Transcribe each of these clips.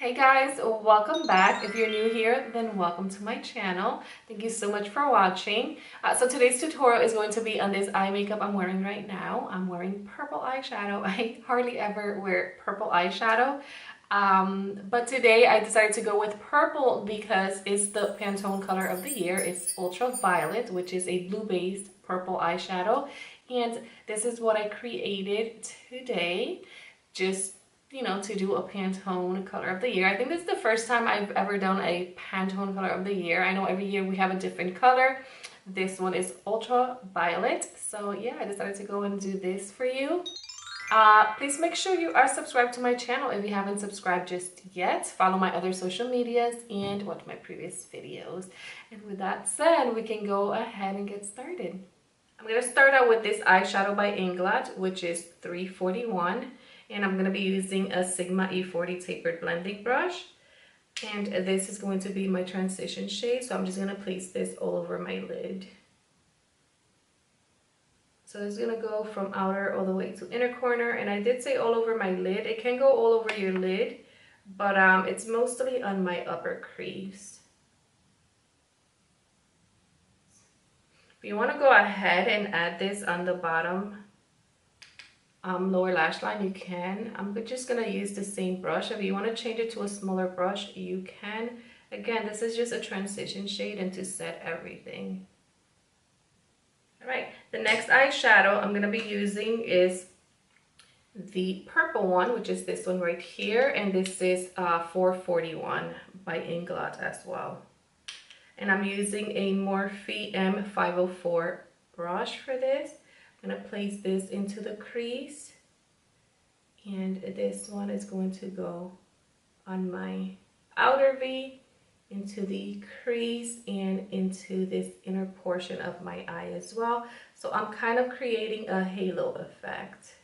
Hey guys, welcome back. If you're new here, then welcome to my channel. Thank you so much for watching. So today's tutorial is going to be on this eye makeup I'm wearing right now. I'm wearing purple eyeshadow. I hardly ever wear purple eyeshadow. But today I decided to go with purple because it's the Pantone color of the year. It's ultraviolet, which is a blue-based purple eyeshadow. And this is what I created today. Just to do a Pantone color of the year. I think this is the first time I've ever done a Pantone color of the year. I know every year we have a different color. This one is ultraviolet. So yeah, I decided to go and do this for you. Please make sure you are subscribed to my channel if you haven't subscribed just yet. Follow my other social medias and watch my previous videos. And with that said, we can go ahead and get started. I'm going to start out with this eyeshadow by Inglot, which is 341. And I'm going to be using a Sigma E40 tapered blending brush. And this is going to be my transition shade. So I'm just going to place this all over my lid. So it's going to go from outer all the way to inner corner. And I did say all over my lid. It can go all over your lid, but it's mostly on my upper crease. If you want to go ahead and add this on the bottom lower lash line, you can. I'm just gonna use the same brush. If you want to change it to a smaller brush, you can. Again, this is just a transition shade and to set everything. All right, the next eyeshadow I'm gonna be using is the purple one, which is this one right here, and this is 441 by Inglot as well. And I'm using a Morphe M504 brush for this. I'm going to place this into the crease, and this one is going to go on my outer V, into the crease, and into this inner portion of my eye as well. So I'm kind of creating a halo effect.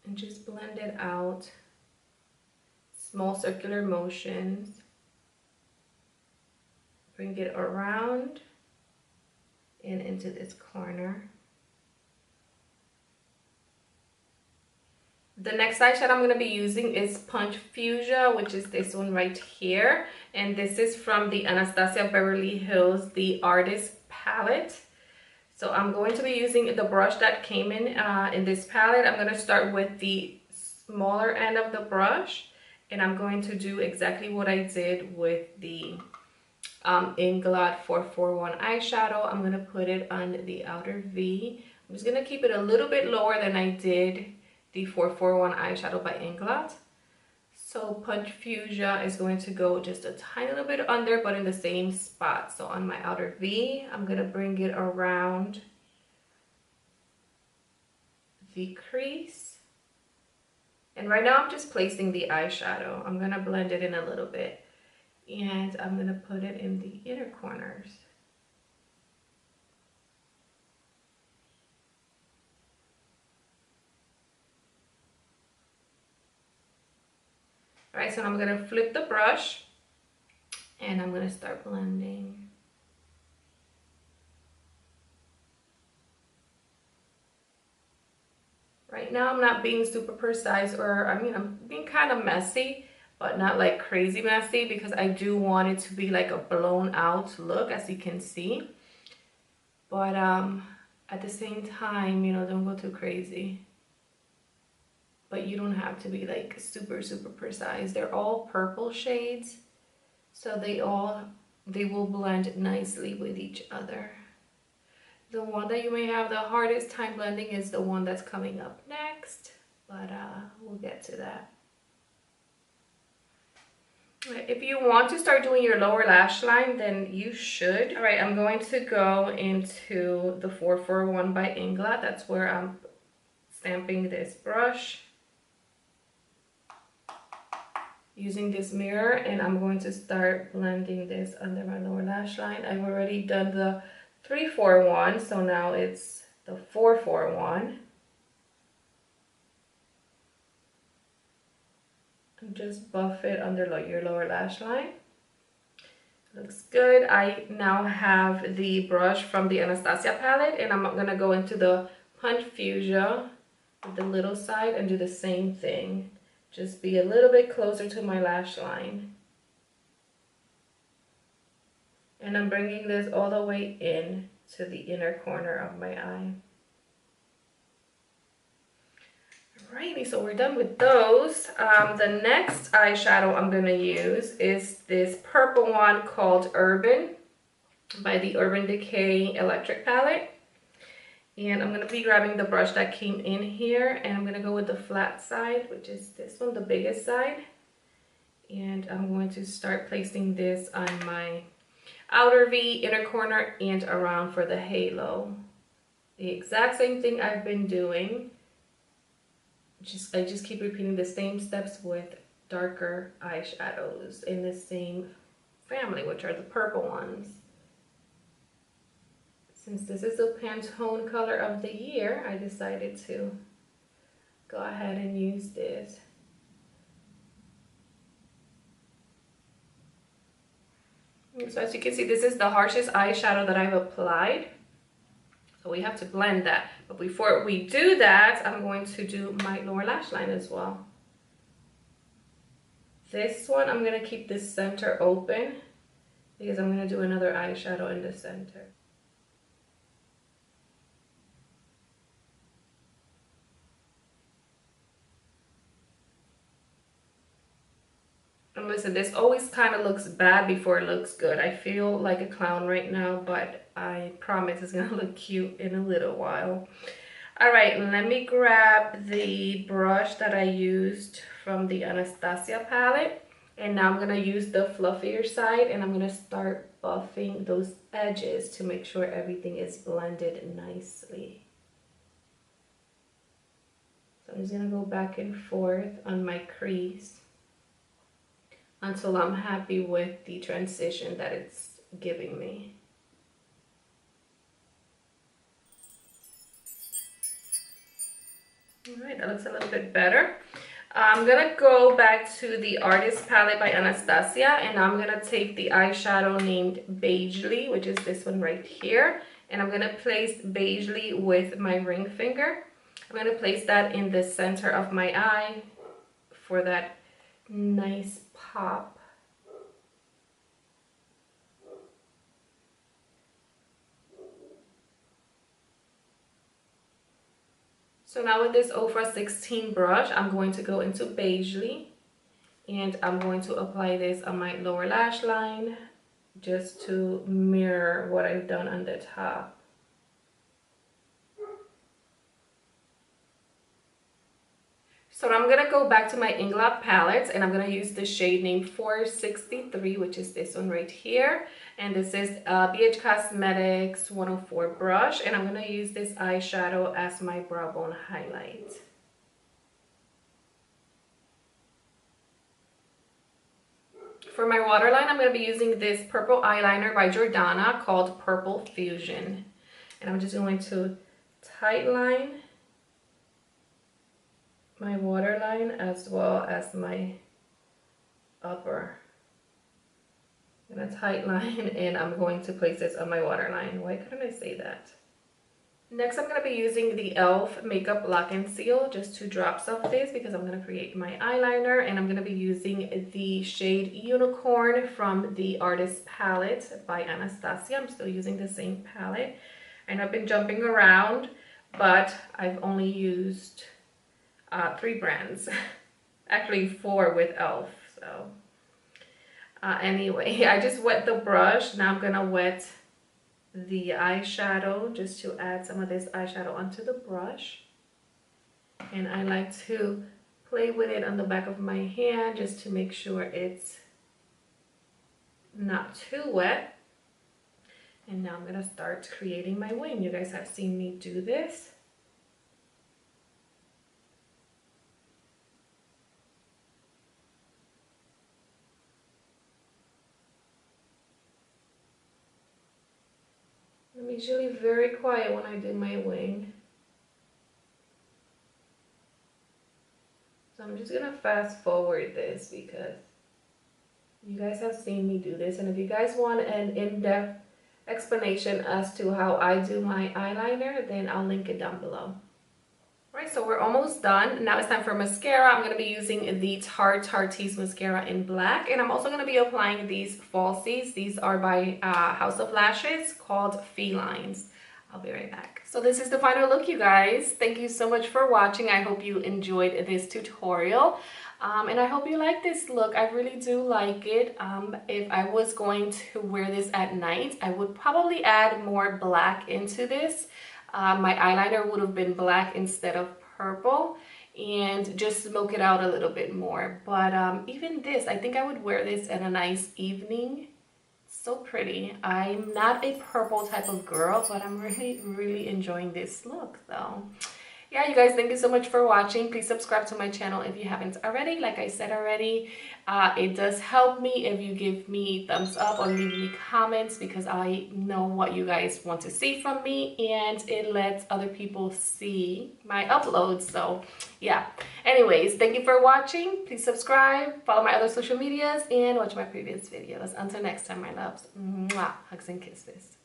And just blend it out. Small circular motions. Bring it around and into this corner. The next eyeshadow I'm going to be using is Punch Fuchsia, which is this one right here. And this is from the Anastasia Beverly Hills, the Artist palette. So I'm going to be using the brush that came in this palette. I'm going to start with the smaller end of the brush. And I'm going to do exactly what I did with the Inglot 441 eyeshadow. I'm going to put it on the outer V. I'm just going to keep it a little bit lower than I did the 441 eyeshadow by Inglot. So Punch Fuchsia is going to go just a tiny little bit under, but in the same spot. So on my outer V, I'm going to bring it around the crease. And right now I'm just placing the eyeshadow. I'm going to blend it in a little bit. And I'm going to put it in the inner corners. All right, so I'm going to flip the brush and I'm going to start blending. Right now I'm not being super precise, or I'm being kind of messy, but not like crazy messy, because I do want it to be like a blown out look, as you can see. But at the same time, don't go too crazy. But you don't have to be like super precise. They're all purple shades, so they will blend nicely with each other. The one that you may have the hardest time blending is the one that's coming up next, but we'll get to that. If you want to start doing your lower lash line, then you should. All right, I'm going to go into the 441 by Inglot. That's where I'm stamping this brush using this mirror, and I'm going to start blending this under my lower lash line. I've already done the 341, so now it's the 441. Just buff it under your lower lash line. Looks good. I now have the brush from the Anastasia palette, and I'm gonna go into the Punch Fuchsia with the little side and do the same thing. Just be a little bit closer to my lash line. And I'm bringing this all the way in to the inner corner of my eye. Alrighty, so we're done with those. The next eyeshadow I'm going to use is this purple one called Urban by the Urban Decay Electric Palette. And I'm going to be grabbing the brush that came in here, and I'm going to go with the flat side, which is this one, the biggest side. And I'm going to start placing this on my outer V, inner corner, and around for the halo. The exact same thing I've been doing. I just keep repeating the same steps with darker eyeshadows in the same family, which are the purple ones. Since this is the Pantone color of the year, I decided to go ahead and use this. So as you can see, this is the harshest eyeshadow that I've applied. So we have to blend that. But before we do that, I'm going to do my lower lash line as well. This one, I'm going to keep this center open because I'm going to do another eyeshadow in the center. And listen, this always kind of looks bad before it looks good. I feel like a clown right now, but I promise it's gonna look cute in a little while. All right, let me grab the brush that I used from the Anastasia palette. And now I'm gonna use the fluffier side, and I'm gonna start buffing those edges to make sure everything is blended nicely. So I'm just gonna go back and forth on my crease until I'm happy with the transition that it's giving me. All right, that looks a little bit better. I'm gonna go back to the Artist Palette by Anastasia, and I'm gonna take the eyeshadow named Beigely, which is this one right here, and I'm gonna place Beigely with my ring finger. I'm gonna place that in the center of my eye for that nice pop. So now with this Ofra 16 brush, I'm going to go into Beigely, and I'm going to apply this on my lower lash line just to mirror what I've done on the top. So I'm going to go back to my Inglot palettes, and I'm going to use the shade named 463, which is this one right here. And this is BH Cosmetics 104 brush, and I'm going to use this eyeshadow as my brow bone highlight. For my waterline, I'm going to be using this purple eyeliner by Jordana called Purple Fusion. And I'm just going to tightline my waterline as well as my upper. I'm gonna tight line, and I'm going to place this on my waterline. Why couldn't I say that? Next, I'm gonna be using the e.l.f. Makeup Lock and Seal, just 2 drops of this because I'm gonna create my eyeliner, and I'm gonna be using the shade Unicorn from the Artist Palette by Anastasia. I'm still using the same palette, and I've been jumping around, but I've only used 3 brands, actually 4 with e.l.f. So anyway, I just wet the brush. Now I'm gonna wet the eyeshadow just to add some of this eyeshadow onto the brush. And I like to play with it on the back of my hand just to make sure it's not too wet. And now I'm gonna start creating my wing. You guys have seen me do this. I'm usually very quiet when I do my wing. So I'm just gonna fast forward this because you guys have seen me do this. And if you guys want an in-depth explanation as to how I do my eyeliner, then I'll link it down below. Alright, so we're almost done. Now it's time for mascara. I'm going to be using the Tarte's mascara in black, and I'm also going to be applying these falsies. These are by House of Lashes called Felines. I'll be right back. So this is the final look, you guys. Thank you so much for watching. I hope you enjoyed this tutorial. And I hope you like this look. I really do like it. If I was going to wear this at night, I would probably add more black into this. My eyeliner would have been black instead of purple, and just smoke it out a little bit more. But even this, I think I would wear this in a nice evening. So pretty. I'm not a purple type of girl, but I'm really enjoying this look though. Yeah, you guys, thank you so much for watching. Please subscribe to my channel if you haven't already. Like I said already, it does help me if you give me thumbs up or leave me comments, because I know what you guys want to see from me, and it lets other people see my uploads. So yeah, anyways, thank you for watching. Please subscribe, follow my other social medias, and watch my previous videos. Until next time, my loves. Mwah. Hugs and kisses.